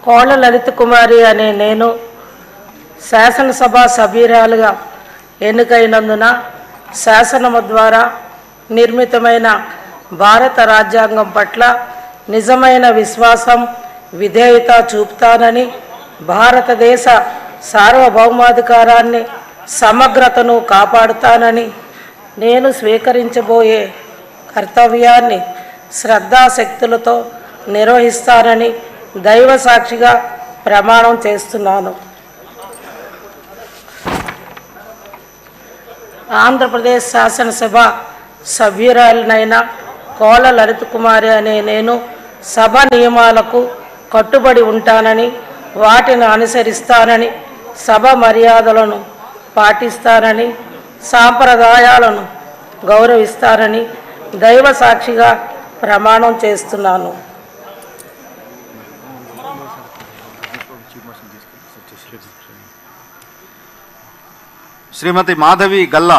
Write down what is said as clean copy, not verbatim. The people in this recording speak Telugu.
కోళ్ళ లలిత కుమారి అనే నేను శాసనసభ సభ్యురాలుగా ఎన్నికైనందున శాసనము ద్వారా నిర్మితమైన భారత రాజ్యాంగం పట్ల నిజమైన విశ్వాసం విధేయత చూపుతానని, భారతదేశ సార్వభౌమాధికారాన్ని సమగ్రతను కాపాడుతానని, నేను స్వీకరించబోయే కర్తవ్యాన్ని శ్రద్ధాశక్తులతో నిర్వహిస్తానని దైవ సాక్షిగా ప్రమాణం చేస్తున్నాను. ఆంధ్రప్రదేశ్ శాసనసభ సభ్యురాలినైన కోళ్ళ లలిత కుమారి అనే నేను సభ నియమాలకు కట్టుబడి ఉంటానని, వాటిని అనుసరిస్తానని, సభ మర్యాదలను పాటిస్తానని, సాంప్రదాయాలను గౌరవిస్తానని దైవ సాక్షిగా ప్రమాణం చేస్తున్నాను. శ్రీమతి మాధవి గల్లా